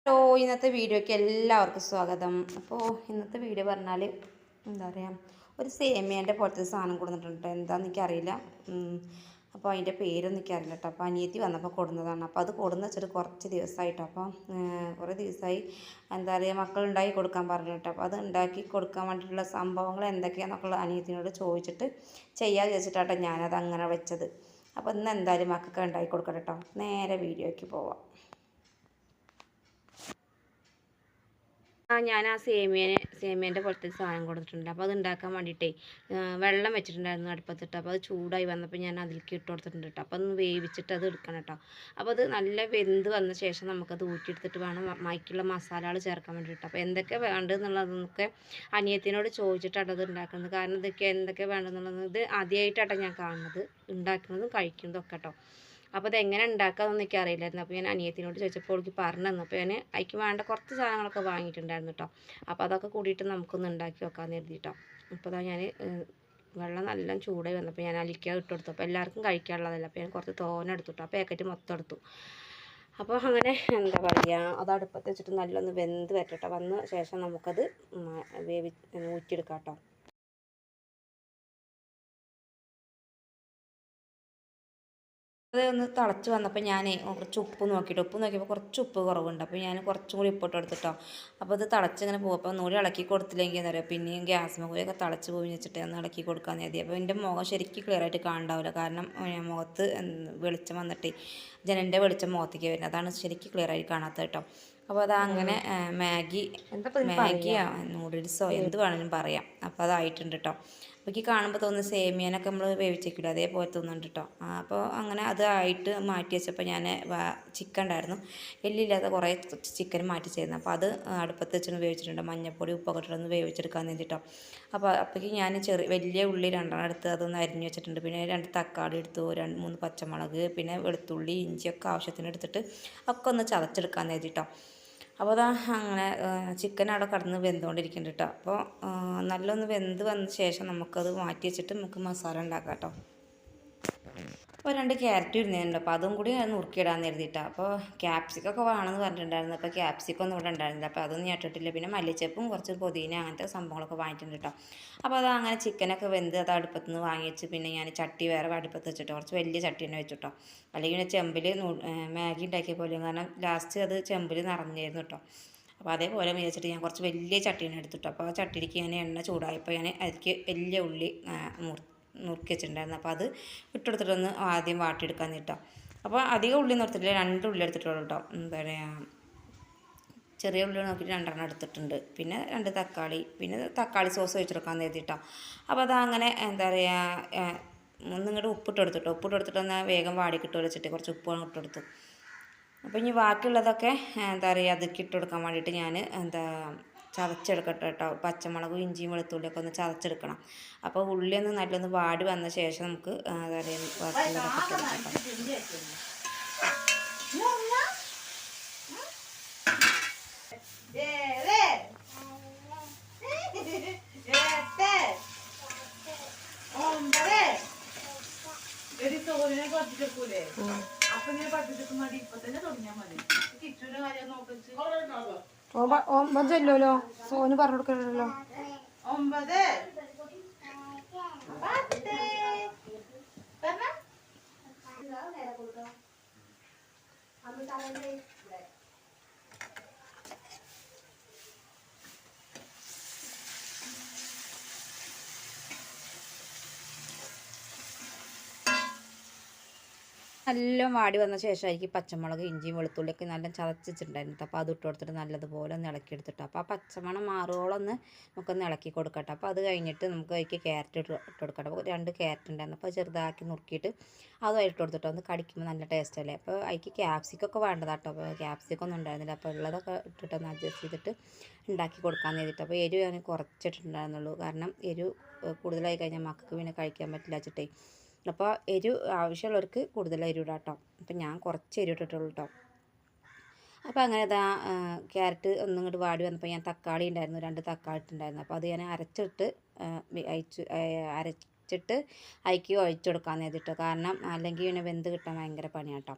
Hello, ഇന്നത്തെ വീഡിയോയ്ക്ക് എല്ലാവർക്കും സ്വാഗതം. അപ്പോൾ ഇന്നത്തെ വീഡിയോ പറഞ്ഞാൽ എന്താ പറയുക, ഒരു സേമിയേൻ്റെ പോലത്തെ സാധനം കൊടുത്തിട്ടുണ്ട്. എന്താണെന്ന് എനിക്കറിയില്ല. അപ്പോൾ അതിൻ്റെ പേരൊന്നും എനിക്കറിയില്ല കേട്ടോ. അപ്പോൾ അനിയത്തി വന്നപ്പോൾ കൊടുന്നതാണ്. അപ്പോൾ അത് കൊടുന്ന് വെച്ചിട്ട് കുറച്ച് ദിവസമായിട്ടോ. അപ്പോൾ കുറേ ദിവസമായി എന്താ പറയുക, മക്കളുണ്ടാക്കി കൊടുക്കാൻ പറഞ്ഞു കേട്ടോ. അപ്പോൾ അത് ഉണ്ടാക്കി കൊടുക്കാൻ വേണ്ടിയിട്ടുള്ള സംഭവങ്ങൾ എന്തൊക്കെയാണെന്നൊക്കെ അനിയത്തിനോട് ചോദിച്ചിട്ട് ചെയ്യാമെന്ന് വിചാരിച്ചിട്ടാട്ടോ ഞാനത് അങ്ങനെ വെച്ചത്. അപ്പോൾ ഇന്ന് എന്തായാലും മക്കൾക്ക് ഉണ്ടാക്കി കൊടുക്കണം കേട്ടോ. നേരെ വീഡിയോയ്ക്ക് പോവാം. ഞാൻ ആ സേമിയേൻ്റെ പോലത്തെ സാധനം കൊടുത്തിട്ടുണ്ട്. അപ്പോൾ അത് ഉണ്ടാക്കാൻ വേണ്ടിയിട്ടേ വെള്ളം വെച്ചിട്ടുണ്ടായിരുന്നു അടുപ്പത്തിട്ട്. അപ്പോൾ അത് ചൂടായി വന്നപ്പോൾ ഞാൻ അതിലേക്ക് ഇട്ട് കൊടുത്തിട്ടുണ്ട് കേട്ടോ. അപ്പോൾ ഒന്ന് വേവിച്ചിട്ട് അത് എടുക്കണം കേട്ടോ. അപ്പോൾ അത് നല്ല വെന്ത് വന്ന ശേഷം നമുക്കത് ഊറ്റിയെടുത്തിട്ട് വേണം മൈക്കുള്ള മസാലകൾ ചേർക്കാൻ വേണ്ടിയിട്ട്. അപ്പോൾ എന്തൊക്കെ വേണ്ടതെന്നുള്ളതൊക്കെ അനിയത്തിനോട് ചോദിച്ചിട്ടാണ് അത് ഉണ്ടാക്കുന്നത്. കാരണം ഇതൊക്കെ എന്തൊക്കെ വേണ്ടതെന്നുള്ളത് ഇത് ആദ്യമായിട്ടാണ് ഞാൻ കാണുന്നത്, ഉണ്ടാക്കുന്നതും കഴിക്കുന്നതും ഒക്കെ കേട്ടോ. അപ്പോൾ അതെങ്ങനെ ഉണ്ടാക്കാമെന്നൊന്നും എനിക്ക് അറിയില്ലായിരുന്നു. അപ്പോൾ ഞാൻ അനിയത്തിനോട് ചോദിച്ചപ്പോൾ എനിക്ക് പറഞ്ഞു തന്നു. അപ്പോൾ ഞാൻ അതിക്ക് വേണ്ട കുറച്ച് സാധനങ്ങളൊക്കെ വാങ്ങിയിട്ടുണ്ടായിരുന്നു കേട്ടോ. അപ്പോൾ അതൊക്കെ കൂടിയിട്ട് നമുക്കൊന്ന് ഉണ്ടാക്കി വെക്കാമെന്ന് കരുതിയിട്ടോ. അപ്പോൾ അതാ ഞാൻ വെള്ളം നല്ല ചൂടായി വന്നപ്പോൾ ഞാൻ അതിലേക്ക് ഇട്ട് കൊടുത്തു. അപ്പോൾ എല്ലാവർക്കും കഴിക്കാനുള്ളതല്ല. അപ്പോൾ ഞാൻ കുറച്ച് തോനെ എടുത്തു കേട്ടോ. ആ പാക്കറ്റ് മൊത്തം എടുത്തു. അപ്പോൾ അങ്ങനെ എന്താ പറയുക, അത് അടുപ്പത്ത് വെച്ചിട്ട് നല്ലൊന്ന് വെന്ത് വരട്ടെ. വന്ന ശേഷം നമുക്കത് ഊറ്റിയെടുക്കാം കേട്ടോ. അതൊന്ന് തിളച്ച് വന്നപ്പോൾ ഞാൻ കുറച്ച് ഉപ്പ് നോക്കിയപ്പോൾ കുറച്ച് ഉപ്പ് കുറവുണ്ട്. അപ്പോൾ ഞാൻ കുറച്ചും കൂടി ഉപ്പിട്ട് കൊടുത്തിട്ടോ. അപ്പോൾ ഇത് തിളച്ചിങ്ങനെ പോകുമ്പോൾ ഒന്നുകൂടി ഇളക്കി കൊടുത്തില്ലെങ്കിൽ എന്താ പറയുക, പിന്നെയും ഗ്യാസ് മുകളിലൊക്കെ തിളച്ച് പോയി വെച്ചിട്ട് ഒന്ന് ഇളക്കി കൊടുക്കാമെന്ന് കരുതി. അപ്പോൾ എൻ്റെ മുഖം ശരിക്കും ക്ലിയർ ആയിട്ട് കാണണ്ടാവില്ല. കാരണം മുഖത്ത് വെളിച്ചം വന്നിട്ട് ജനലിൻ്റെ വെളിച്ചം മുഖത്തേക്ക് വരുന്നത്, അതാണ് ശരിക്കും ക്ലിയർ ആയിട്ട് കാണാത്തത് കേട്ടോ. അപ്പോൾ അത് അങ്ങനെ മാഗിയോ നൂഡിൽസോ എന്ത് വേണമെങ്കിലും പറയാം. അപ്പോൾ അതായിട്ടുണ്ട് കേട്ടോ. അപ്പോൾ എനിക്ക് കാണുമ്പോൾ തോന്നുന്നു സേമിയനൊക്കെ നമ്മൾ വേവിച്ചേക്കില്ല, അതേപോലെ തോന്നുന്നുണ്ട് കേട്ടോ. അപ്പോൾ അങ്ങനെ അത് ആയിട്ട് മാറ്റി വെച്ചപ്പോൾ ഞാൻ ചിക്കൻ ഉണ്ടായിരുന്നു, എല്ലില്ലാതെ കുറേ ചിക്കൻ മാറ്റി ചെയ്യുന്നത്. അപ്പോൾ അത് അടുപ്പത്ത് വെച്ചൊന്ന് വേവിച്ചിട്ടുണ്ട്. മഞ്ഞൾപ്പൊടി ഉപ്പൊക്കെ ഇട്ടൊന്ന് വേവിച്ചെടുക്കാൻ വേണ്ടിയിട്ടോ. അപ്പോഴേക്ക് ഞാൻ വലിയ ഉള്ളി 2 എടുത്ത് അതൊന്ന് അരിഞ്ഞ് വെച്ചിട്ടുണ്ട്. പിന്നെ 2 തക്കാളി എടുത്തു, 3 പച്ചമുളക്, പിന്നെ വെളുത്തുള്ളി ഇഞ്ചിയൊക്കെ ആവശ്യത്തിന് എടുത്തിട്ട് ഒക്കെ ഒന്ന് ചതച്ചെടുക്കാൻ വേണ്ടിയിട്ടോ. അപ്പോൾ അതാ അങ്ങനെ ചിക്കൻ അവിടെ കടന്ന് വെന്തുകൊണ്ടിരിക്കുന്നുണ്ട് കേട്ടോ. അപ്പോൾ നല്ലൊന്ന് വെന്ത് വന്ന ശേഷം നമുക്കത് മാറ്റി വെച്ചിട്ട് നമുക്ക് മസാല ഉണ്ടാക്കാം കേട്ടോ. അപ്പോൾ 2 ക്യാരറ്റ് ഇരുന്നുണ്ട്. അപ്പോൾ അതും കൂടി നുറുക്കിയിടാൻ കരുതിയിട്ടാണ്. അപ്പോൾ ക്യാപ്സിക്കൊക്കെ വേണമെന്ന് പറഞ്ഞിട്ടുണ്ടായിരുന്നു. അപ്പോൾ ക്യാപ്സിക്കൊന്നും ഇവിടെ ഉണ്ടായിരുന്നില്ല. അപ്പോൾ അതൊന്നും ഞാൻ ഇട്ടിട്ടില്ല. പിന്നെ മല്ലിച്ചപ്പും കുറച്ച് പുതിന അങ്ങനത്തെ സംഭവങ്ങളൊക്കെ വാങ്ങിയിട്ടുണ്ട് കേട്ടോ. അപ്പോൾ അത് അങ്ങനെ ചിക്കനൊക്കെ വെന്ത് അത് അടുപ്പത്ത് നിന്ന് വാങ്ങി വെച്ച് പിന്നെ ഞാൻ ചട്ടി വേറെ അടുപ്പത്ത് വെച്ചിട്ടോ, കുറച്ച് വലിയ ചട്ടി തന്നെ വെച്ചിട്ടോ. അല്ലെങ്കിൽ പിന്നെ ചെമ്പിൽ മാഗി ഉണ്ടാക്കിയ പോലെ, കാരണം ലാസ്റ്റ് അത് ചെമ്പിൽ നിറഞ്ഞിരുന്നു കേട്ടോ. അപ്പോൾ അതേപോലെ വിചാരിച്ചിട്ട് ഞാൻ കുറച്ച് വലിയ ചട്ടീനെ എടുത്തിട്ടോ. അപ്പോൾ ആ ചട്ടിയിലേക്ക് ഞാൻ എണ്ണ ചൂടായപ്പോൾ ഞാൻ അതിലേക്ക് വലിയ ഉള്ളി നുറുക്കി വെച്ചിട്ടുണ്ടായിരുന്നു. അപ്പോൾ അത് ഇട്ടെടുത്തിട്ടൊന്ന് ആദ്യം വാട്ടിയെടുക്കാൻ കേട്ടോ. അപ്പോൾ അധികം ഉള്ളി നിർത്തിട്ടില്ല, 2 ഉള്ളി എടുത്തിട്ടുള്ളൂ കേട്ടോ. എന്താ പറയുക, ചെറിയ ഉള്ളി നോക്കിയിട്ട് 2 എടുത്തിട്ടുണ്ട്. പിന്നെ 2 തക്കാളി, പിന്നെ തക്കാളി സോസ് ഒഴിച്ചെടുക്കാൻ കരുതിട്ടോ. അപ്പോൾ അതങ്ങനെ എന്താ പറയുക, ഒന്നിങ്ങോട്ട് ഉപ്പിട്ട് കൊടുത്തിട്ട് ഒന്ന് വേഗം വാടി കിട്ടുമല്ലോ വെച്ചിട്ട് കുറച്ച് ഉപ്പ് ഇട്ടെടുത്തു. അപ്പോൾ ഇനി ബാക്കിയുള്ളതൊക്കെ എന്താ പറയുക, അതൊക്കെ ഇട്ട് കൊടുക്കാൻ വേണ്ടിയിട്ട് ഞാൻ ചതച്ചെടുക്കട്ടെ കേട്ടോ. പച്ചമുളകും ഇഞ്ചിയും വെളുത്തുള്ളിയൊക്കെ ഒന്ന് ചതച്ചെടുക്കണം. അപ്പോൾ ഉള്ളി ഒന്ന് നല്ലൊന്ന് വാടി വന്ന ശേഷം നമുക്ക് എന്താ പറയുക ബാക്കിയുള്ളതൊക്കെ ഇട്ട് കൊടുക്കാം കേട്ടോ. ഒമ്പതല്ലോ, സോന് പറഞ്ഞു കൊടുക്കണല്ലോ. 9 നല്ല വാടി വന്ന ശേഷമായിരിക്കും പച്ചമുളക് ഇഞ്ചിയും വെളുത്തുള്ളിയൊക്കെ നല്ല ചതച്ചിട്ടുണ്ടായിരുന്നു. അപ്പോൾ അത് ഇട്ട് കൊടുത്തിട്ട് നല്ലതുപോലെ ഒന്ന് ഇളക്കിയെടുത്തിട്ട് അപ്പോൾ ആ പച്ചമണം മാറുവോളം ഒന്ന് നമുക്കൊന്ന് ഇളക്കി കൊടുക്കട്ടെ. അപ്പോൾ അത് കഴിഞ്ഞിട്ട് നമുക്ക് അതിലേക്ക് ക്യാരറ്റ് ഇട്ട് കൊടുക്കട്ടെ. അപ്പോൾ 2 ക്യാരറ്റ് ഉണ്ടായിരുന്നു. അപ്പോൾ ചെറുതാക്കി നുറുക്കിയിട്ട് അതും ഇട്ട് കൊടുത്തിട്ട് ഒന്ന് കടിക്കുമ്പോൾ നല്ല ടേസ്റ്റ് അല്ലേ. അപ്പോൾ അതിലേക്ക് ക്യാപ്സിക്കൊക്കെ വേണ്ടതാട്ടോ. അപ്പോൾ ക്യാപ്സിക്കൊന്നും ഉണ്ടായിരുന്നില്ല. അപ്പോൾ ഉള്ളതൊക്കെ ഇട്ടിട്ടൊന്ന് അഡ്ജസ്റ്റ് ചെയ്തിട്ട് ഉണ്ടാക്കി കൊടുക്കാൻ വേണ്ടിയിട്ട്. അപ്പോൾ എരിവ് ഞാൻ കുറച്ചിട്ടുണ്ടായിരുന്നുള്ളൂ, കാരണം എരിവ് കൂടുതലായി കഴിഞ്ഞാൽ മക്കൾക്ക് പിന്നെ കഴിക്കാൻ പറ്റില്ല വെച്ചിട്ടേ. അപ്പോൾ എരിവ് ആവശ്യമുള്ളവർക്ക് കൂടുതൽ എരിവ് ഇടാം കേട്ടോ. അപ്പം ഞാൻ കുറച്ച് എരിവ് ഇട്ടിട്ടുള്ളൂ കേട്ടോ. അപ്പോൾ അങ്ങനെ ഇതാ ക്യാരറ്റ് ഒന്നും ഇങ്ങോട്ട് വാടി വന്നപ്പോൾ ഞാൻ തക്കാളി ഉണ്ടായിരുന്നു, 2 തക്കാളി ഇട്ടുണ്ടായിരുന്നു. അപ്പോൾ അത് ഞാൻ അരച്ചിട്ട് അരച്ചിട്ട് അതിലേക്ക് ഒഴിച്ചു കൊടുക്കാൻ നേരിട്ടോ, കാരണം അല്ലെങ്കിൽ പിന്നെ വെന്ത് കിട്ടാൻ ഭയങ്കര പണിയാണ് കേട്ടോ.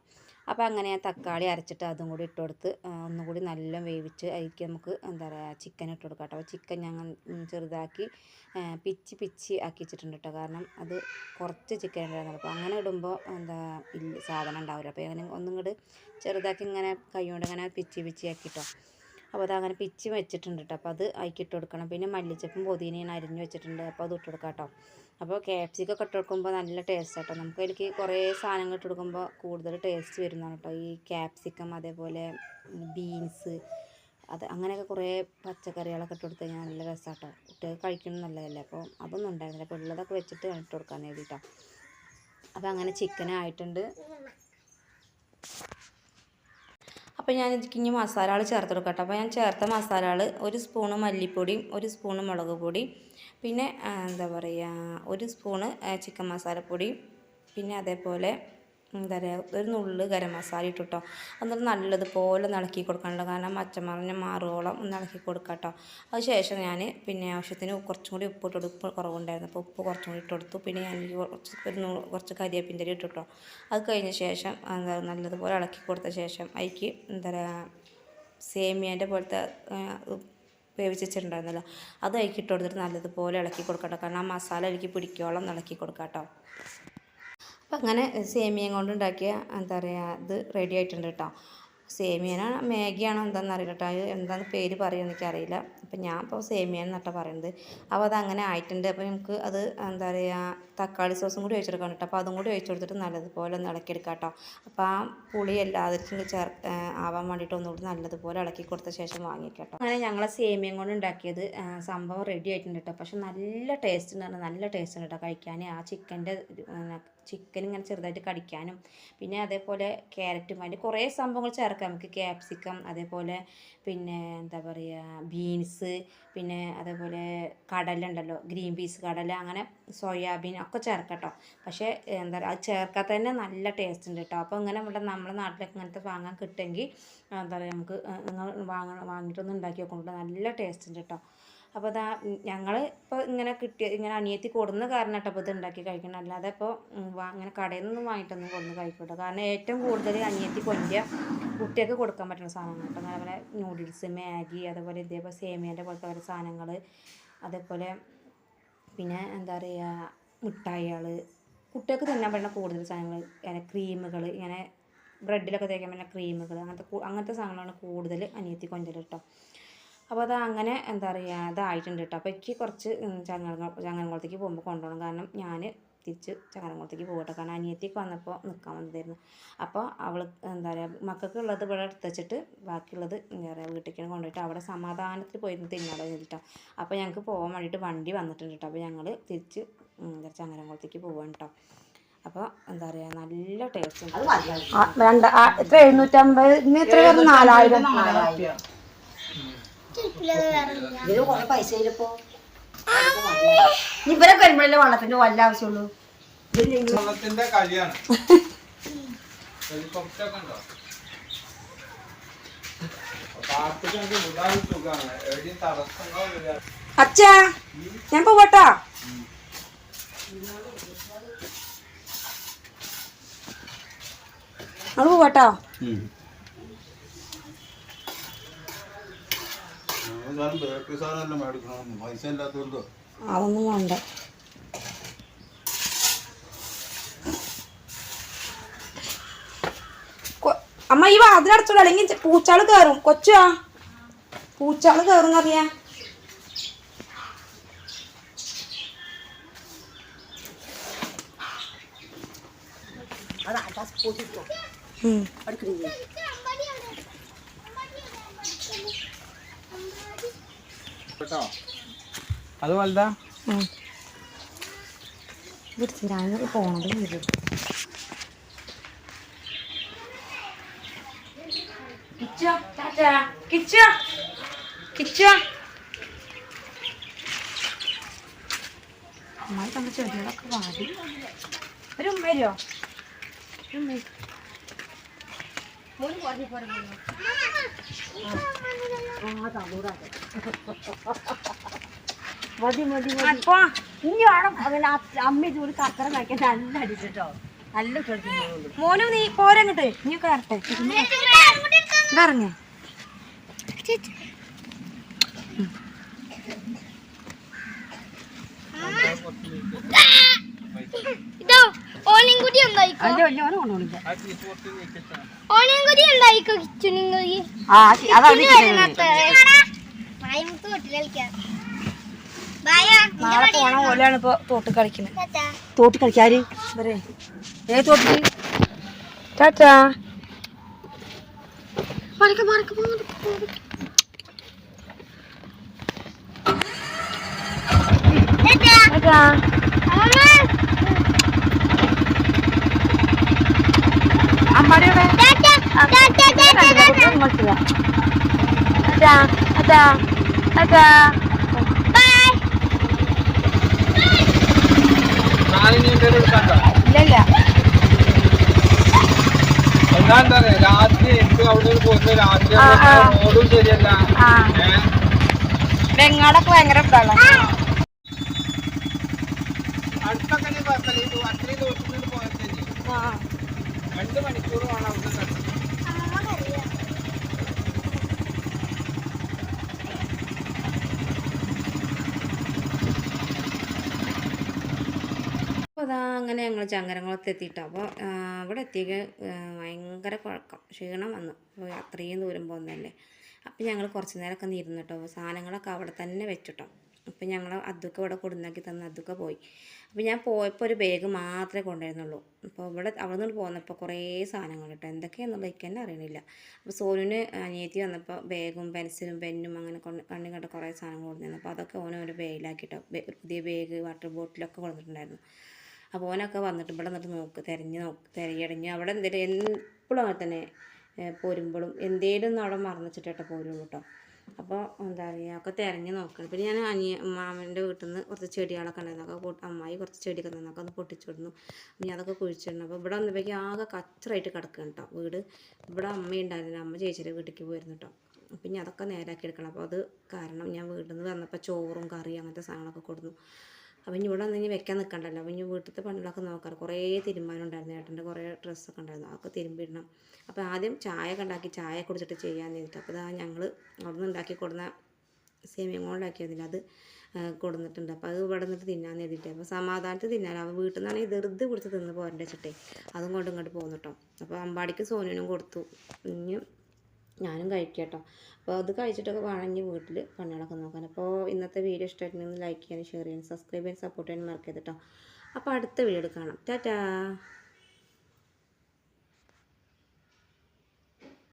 അപ്പോൾ അങ്ങനെ ഞാൻ തക്കാളി അരച്ചിട്ട് അതും കൂടി ഇട്ട് കൊടുത്ത് ഒന്നും കൂടി നല്ല വേവിച്ച് അതിലേക്ക് നമുക്ക് എന്താ പറയുക ചിക്കൻ ഇട്ട് കൊടുക്കാം കേട്ടോ. അപ്പോൾ ചിക്കൻ ഞങ്ങൾ ചെറുതാക്കി പിച്ചി ആക്കി വെച്ചിട്ടുണ്ട് കേട്ടോ, കാരണം അത് കുറച്ച് ചിക്കൻ ഉണ്ടായിരുന്നു. അപ്പോൾ അങ്ങനെ ഇടുമ്പോൾ എന്താ സാധനം ഉണ്ടാവില്ല. അപ്പോൾ അങ്ങനെ ഒന്നും കൂടി ചെറുതാക്കി ഇങ്ങനെ കൈ കൊണ്ട് ഇങ്ങനെ പിച്ചി ആക്കിട്ടോ. അപ്പോൾ അതങ്ങനെ പിച്ചി വെച്ചിട്ടുണ്ട് കേട്ടോ. അപ്പോൾ അത് അതിലേക്ക് ഇട്ട് കൊടുക്കണം. പിന്നെ മല്ലിച്ചപ്പും പുതിനയും അരിഞ്ഞ് വെച്ചിട്ടുണ്ട്, അപ്പോൾ അത് ഇട്ട് കൊടുക്കാം കേട്ടോ. അപ്പോൾ ക്യാപ്സിക്കൊക്കെ ഇട്ട് കൊടുക്കുമ്പോൾ നല്ല ടേസ്റ്റ് കേട്ടോ. നമുക്ക് അതിലേക്ക് കുറേ സാധനങ്ങൾ ഇട്ട് കൊടുക്കുമ്പോൾ കൂടുതൽ ടേസ്റ്റ് വരുന്നതാണ് കേട്ടോ. ഈ ക്യാപ്സിക്കം, അതേപോലെ ബീൻസ്, അത് അങ്ങനെയൊക്കെ കുറേ പച്ചക്കറികളൊക്കെ ഇട്ട് കൊടുത്ത് കഴിഞ്ഞാൽ നല്ല രസമാണ് കേട്ടോ. കുട്ടികൾക്ക് കഴിക്കണം നല്ലതല്ലേ. അപ്പോൾ അതൊന്നും ഉണ്ടായിരുന്നില്ല. അപ്പോൾ ഉള്ളതൊക്കെ വെച്ചിട്ട് ഇട്ട് കൊടുക്കാൻ വേണ്ടിയിട്ടോ. അപ്പോൾ അങ്ങനെ ചിക്കനായിട്ടുണ്ട്. അപ്പോൾ ഞാൻ ഇതിലേക്ക് ഇനി മസാലകൾ ചേർത്ത് കൊടുക്കട്ടെ. അപ്പോൾ ഞാൻ ചേർത്ത മസാലകൾ 1 സ്പൂണ് മല്ലിപ്പൊടിയും 1 സ്പൂണ് മുളക് പൊടി, പിന്നെ എന്താ പറയുക 1 സ്പൂണ് ചിക്കൻ മസാലപ്പൊടിയും, പിന്നെ അതേപോലെ എന്താ പറയുക 1 നുള്ള് ഗരം മസാല ഇട്ടിട്ടോ. എന്നിട്ട് നല്ലതുപോലെ ഇളക്കി കൊടുക്കാനുണ്ട്, കാരണം പച്ചമറിഞ്ഞ് മാറുവോളം ഒന്ന് ഇളക്കി കൊടുക്കാം കേട്ടോ. അതിന് ശേഷം ഞാൻ പിന്നെ ആവശ്യത്തിന് കുറച്ചും കൂടി ഉപ്പ് കുറവുണ്ടായിരുന്നു, അപ്പോൾ ഉപ്പ് കുറച്ചും കൂടി ഇട്ട് കൊടുത്തു. പിന്നെ ഞാൻ കുറച്ച് കരിവേപ്പിൻ്റെ ഇല ഇട്ടിട്ടോ. അത് കഴിഞ്ഞ ശേഷം എന്താ നല്ലതുപോലെ ഇളക്കി കൊടുത്ത ശേഷം അതിലേക്ക് എന്താ പറയുക സേമിയേൻ്റെ പോലത്തെ വേവിച്ചിട്ടുണ്ടായിരുന്നല്ലോ, അത് അതിലേക്ക് ഇട്ട് കൊടുത്തിട്ട് നല്ലതുപോലെ ഇളക്കി കൊടുക്കട്ടോ, കാരണം ആ മസാല അതിലേക്ക് പിടിക്കോളം ഇളക്കി കൊടുക്കാം കേട്ടോ. അപ്പം അങ്ങനെ സേമിയയും കൊണ്ട് ഉണ്ടാക്കിയ എന്താ പറയുക ഇത് റെഡി ആയിട്ടുണ്ട് കേട്ടോ. സേമിയനാ മാഗിയാണോ എന്താണെന്ന് അറിയില്ല കേട്ടോ, അത് എന്താണെന്ന് പേര് പറയുമെന്ന് എനിക്കറിയില്ല. അപ്പം ഞാൻ ഇപ്പോൾ സേമിയൻ കേട്ടോ പറയുന്നത്. അപ്പോൾ അതങ്ങനെ ആയിട്ടുണ്ട്. അപ്പോൾ നമുക്ക് അത് എന്താ പറയുക തക്കാളി സോസും കൂടി ഒഴിച്ചെടുക്കണം കേട്ടോ. അപ്പോൾ അതും കൂടി ഒഴിച്ചു കൊടുത്തിട്ട് നല്ലതുപോലെ ഒന്ന് ഇളക്കിയെടുക്കാം കേട്ടോ. അപ്പോൾ ആ പുളി എല്ലാവർക്കും ആവാൻ വേണ്ടിയിട്ട് ഒന്നുകൂടി നല്ലതുപോലെ ഇളക്കി കൊടുത്ത ശേഷം വാങ്ങിക്കാം കേട്ടോ. അങ്ങനെ ഞങ്ങൾ സേമിയൻ കൊണ്ട് ഉണ്ടാക്കിയത് സംഭവം റെഡി ആയിട്ടുണ്ട് കേട്ടോ. പക്ഷെ നല്ല ടേസ്റ്റ് ഉണ്ട്, നല്ല ടേസ്റ്റ് ഉണ്ട് കേട്ടോ കഴിക്കാൻ. ആ ചിക്കൻ ഇങ്ങനെ ചെറുതായിട്ട് കടിക്കാനും, പിന്നെ അതേപോലെ ക്യാരറ്റും അതിൻ്റെ കുറേ സംഭവങ്ങൾ ചേർക്കാം നമുക്ക്. ക്യാപ്സിക്കം, അതേപോലെ പിന്നെ എന്താ പറയുക ബീൻസ്, പിന്നെ അതേപോലെ കടല ഉണ്ടല്ലോ, ഗ്രീൻ പീസ് കടല, അങ്ങനെ സോയാബീൻ ഒക്കെ ചേർക്കാം കേട്ടോ. പക്ഷേ എന്താ പറയുക അത് ചേർക്കാത്ത തന്നെ നല്ല ടേസ്റ്റ് ഉണ്ട് കേട്ടോ. അപ്പോൾ ഇങ്ങനെ നമ്മുടെ നാട്ടിലൊക്കെ ഇങ്ങനത്തെ വാങ്ങാൻ കിട്ടുമെങ്കിൽ എന്താ പറയുക നമുക്ക് വാങ്ങിയിട്ടൊന്ന് ഉണ്ടാക്കി നോക്കുന്നുണ്ട്, നല്ല ടേസ്റ്റ് ഉണ്ട് കേട്ടോ. അപ്പോൾ അതാ ഞങ്ങൾ ഇപ്പോൾ ഇങ്ങനെ അനിയത്തി കൊടുന്ന കാരണം കേട്ടോ അപ്പോൾ ഇത് ഉണ്ടാക്കി കഴിക്കണം. അല്ലാതെ ഇപ്പോൾ അങ്ങനെ കടയിൽ നിന്നൊന്നും വാങ്ങിയിട്ടൊന്നും കൊടുന്ന് കഴിക്കട്ടോ. കാരണം ഏറ്റവും കൂടുതൽ അനിയത്തി കൊണ്ടുവരിക കുട്ടികൾക്ക് കൊടുക്കാൻ പറ്റുന്ന സാധനങ്ങൾ കേട്ടോ. അതേപോലെ നൂഡിൽസ്, മാഗി, അതേപോലെ ഇതേപോലെ സേമിയൻ്റെ പോലത്തെ ഓരോ സാധനങ്ങൾ, അതേപോലെ പിന്നെ എന്താ പറയുക മിഠായികൾ, കുട്ടികൾക്ക് തിന്നാൻ പറ്റുന്ന കൂടുതൽ സാധനങ്ങൾ, ഇങ്ങനെ ക്രീമുകൾ, ഇങ്ങനെ ബ്രെഡിലൊക്കെ തേക്കാൻ പറ്റുന്ന ക്രീമുകൾ, അങ്ങനത്തെ സാധനങ്ങളാണ് കൂടുതൽ അനിയത്തി കൊണ്ടുവരിക കേട്ടോ. അപ്പോൾ അത് അങ്ങനെ എന്താ പറയുക ഇതായിട്ടുണ്ട് കേട്ടോ. അപ്പോൾ എനിക്ക് കുറച്ച് ചങ്ങരംകുളത്തേക്ക് പോകുമ്പോൾ കൊണ്ടുപോകണം, കാരണം ഞാൻ തിരിച്ച് ചങ്ങരംകുളത്തേക്ക് പോകട്ടെ, കാരണം അനിയത്തേക്ക് വന്നപ്പോൾ നിൽക്കാൻ വന്നതായിരുന്നു. അപ്പോൾ അവൾ എന്താ പറയുക മക്കൾക്ക് ഉള്ളത് ഇവിടെ എടുത്ത് വെച്ചിട്ട് ബാക്കിയുള്ളത് എന്താ പറയുക വീട്ടിലേക്ക് കൊണ്ടുപോയിട്ട് അവിടെ സമാധാനത്തിൽ പോയിരുന്നു തിന്നാലോ ചെയ്തിട്ടോ. അപ്പോൾ ഞങ്ങൾക്ക് പോകാൻ വേണ്ടിയിട്ട് വണ്ടി വന്നിട്ടുണ്ട് കേട്ടോ. അപ്പോൾ ഞങ്ങൾ തിരിച്ച് ചങ്ങരംകുളത്തേക്ക് പോവാണ് കേട്ടോ. അപ്പോൾ എന്താ പറയുക നല്ല ടേസ്റ്റ് ഉണ്ട്. എത്ര 750 എത്ര 4000 കുറെ പൈസ ഇവരൊക്കെ വരുമ്പോഴല്ലേ വള്ളത്തിന്റെ വല്ല ആവശ്യമുള്ളൂ. വെള്ളത്തിന്റെ കളിയാണ്. അച്ഛാ ഞാൻ പോവട്ടാ. അത് പോവട്ടോ. അതൊന്നും വേണ്ട. അമ്മ ഈ വാതിലടച്ചോളൂ, അല്ലെങ്കിൽ പൂച്ചാള് കയറും. കൊച്ചാ പൂച്ചാള് കയറും അറിയാ. അത് വലുതാ ഞാനൊക്കെ പോണത് അമ്മായി തന്ന ചെടികളൊക്കെ വാടി. ഒരു ഉമ്മയോ മതി മതി മതി. ഇനി വേണം അങ്ങനെ അമ്മ ചൂട് കക്കറ കഴിക്കാൻ നല്ല അടിച്ചിട്ടോ നല്ല കളിക്കുന്നു മോനും നീ പോരങ്ങട്ട് നീ കയറട്ടെ ഇറങ്ങ ഇതോ ഓണിയും കൂടി ഉണ്ടായിക്കോ ഓനെ കൊണ്ടുപോണില്ല ഓണിയും കൂടി ഉണ്ടായിക്കോ കിച്ചുനും കൂടി ആ അതാണ് വായ്മുത്ത് തൊട്ടിൽ കളിക്കാം നാളെ പോണ പോലെയാണ് ഇപ്പൊ തോട്ട് കളിക്കുന്നത് തോട്ടി കളിക്കാര് ഇവരെ ഏത് തോട്ടി ടാറ്റാ ടാറ്റാ അമ്മാടിയുടെ അതാ അതാ അതാ നാളിനി എന്തെങ്കിലും എടുക്കണ്ടോ? ഇല്ല എന്താ പറയാ രാത്രി എനിക്ക് അവിടെ നിന്ന് പോകുന്ന രാത്രി റോഡും ശരിയല്ല. വെങ്ങാടൊക്കെ ഭയങ്കര ഇതാണ് അടുത്തൊക്കെ ഞാൻ കുഴപ്പമില്ല. ഇത് അത്രയും ദൂരത്തിൽ നിന്ന് പോയാൽ 2 മണിക്കൂർ വേണം അവിടെ നിന്ന്. അപ്പോൾ അതാ അങ്ങനെ ഞങ്ങൾ ചങ്ങരംകുളത്ത് എത്തിയിട്ടോ. അപ്പോൾ അവിടെ എത്തിയൊക്കെ ഭയങ്കര കുഴക്കം ക്ഷീണം വന്നു. അപ്പോൾ അത്രയും ദൂരം പോകുന്നതല്ലേ. അപ്പോൾ ഞങ്ങൾ കുറച്ച് നേരമൊക്കെ ഒന്ന് ഇരുന്നു കേട്ടോ. സാധനങ്ങളൊക്കെ അവിടെ തന്നെ വെച്ചിട്ടോ. അപ്പോൾ ഞങ്ങൾ അതൊക്കെ ഇവിടെ കൊടുന്നാക്കി തന്ന് അതൊക്കെ പോയി. അപ്പോൾ ഞാൻ പോയപ്പോൾ ഒരു ബാഗ് മാത്രമേ കൊണ്ടുവരുന്നുള്ളൂ. അപ്പോൾ അവിടെ നിന്ന് പോന്നപ്പോൾ കുറേ സാധനങ്ങൾ കേട്ടോ. എന്തൊക്കെയാണെന്നുള്ള എനിക്ക് തന്നെ അറിയണില്ല. അപ്പോൾ സോനുവിന് അനിയത്തി വന്നപ്പോൾ ബാഗും പെൻസിലും പെന്നും അങ്ങനെ കണ്ണി കണ്ട കുറേ സാധനങ്ങൾ കൊണ്ടുവന്നു. അപ്പോൾ അതൊക്കെ ഓനോരോ ബാഗിലാക്കിട്ടോ. പുതിയ ബാഗ് വാട്ടർ ബോട്ടിലൊക്കെ കൊണ്ടുവന്നിട്ടുണ്ടായിരുന്നു. അപ്പോൾ ഓനൊക്കെ വന്നിട്ട് ഇവിടെ നിന്നിട്ട് തിരയടഞ്ഞ് അവിടെ എന്തെങ്കിലും എപ്പോഴും അങ്ങനെ തന്നെ പോരുമ്പോഴും എന്തേലും ഒന്ന് അവിടെ മറന്നിച്ചിട്ടേട്ടോ പോരുള്ളൂ കേട്ടോ. അപ്പോൾ എന്താ പറയുക ഒക്കെ തിരഞ്ഞ് നോക്കണം. പിന്നെ ഞാൻ മാമൻ്റെ വീട്ടിൽ നിന്ന് കുറച്ച് ചെടികളൊക്കെ ഉണ്ടായിരുന്നു. അതൊക്കെ അമ്മായി കുറച്ച് ചെടിയൊക്കെ തന്നൊക്കെ ഒന്ന് പൊട്ടിച്ചിടുന്നു. പിന്നെ അതൊക്കെ കുഴിച്ചിടുന്നു. അപ്പോൾ ഇവിടെ വന്നപ്പോഴേക്കും ആകെ കച്ചറായിട്ട് കിടക്കുകയാണ് കേട്ടോ വീട്. ഇവിടെ അമ്മയുണ്ടായിരുന്നില്ല. അമ്മ ചേച്ചിയുടെ വീട്ടിലേക്ക് പോയിരുന്നു കേട്ടോ. പിന്നെ അതൊക്കെ നേരാക്കി എടുക്കണം. അപ്പോൾ അത് കാരണം ഞാൻ വീട്ടിൽ നിന്ന് വന്നപ്പോൾ ചോറും കറിയും അങ്ങനത്തെ സാധനങ്ങളൊക്കെ കൊടുന്നു. അപ്പം ഇനി ഇവിടെ വന്ന് വെക്കാൻ നിൽക്കണ്ടല്ലോ. അപ്പം ഇനി വീട്ടിലത്തെ പണികളൊക്കെ നോക്കാം. കുറേ തിരുമ്പാനുണ്ടായിരുന്നു. ഏട്ടൻ്റെ കുറേ ഡ്രസ്സൊക്കെ ഉണ്ടായിരുന്നു. അതൊക്കെ തിരുമ്പിടണം. അപ്പോൾ ആദ്യം ചായ ഒക്കെ ഉണ്ടാക്കി ചായ കുടിച്ചിട്ട് ചെയ്യാമെന്ന് ചെയ്തിട്ട് അപ്പോൾ ഇതാ ഞങ്ങൾ അവിടെ നിന്ന് ഉണ്ടാക്കി കൊടുന്ന സേമിയം കൊണ്ടാക്കിയതില്ല അത് കൊടുന്നിട്ടുണ്ട്. അപ്പോൾ അത് ഇവിടെ നിന്നിട്ട് തിന്നാന്ന് എഴുതിയിട്ട് അപ്പോൾ സമാധാനത്തിൽ തിന്നാൻ അവൻ വീട്ടിൽ നിന്നാണെങ്കിൽ ധൃതി പിടിച്ച് തിന്ന് പോരേണ്ട വെച്ചിട്ടേ അതും കൊണ്ട് ഇങ്ങോട്ട് പോകുന്നു കേട്ടോ. അപ്പോൾ അമ്പാടിക്ക് സോനുവിനും കൊടുത്തു. ഇനി ഞാനും കഴിക്കാം കേട്ടോ. അപ്പോൾ അത് കഴിച്ചിട്ടൊക്കെ വേണം ഇനി വീട്ടിൽ പണികളൊക്കെ നോക്കാൻ. അപ്പോൾ ഇന്നത്തെ വീഡിയോ ഇഷ്ടമായിട്ടുണ്ടെങ്കിൽ ലൈക്ക് ചെയ്യാനും ഷെയർ ചെയ്യാനും സബ്സ്ക്രൈബ് ചെയ്യാനും സപ്പോർട്ട് ചെയ്യാനും മറക്കരുത് കേട്ടോ. അപ്പോൾ അടുത്ത വീഡിയോ കാണാം. ടാറ്റാ.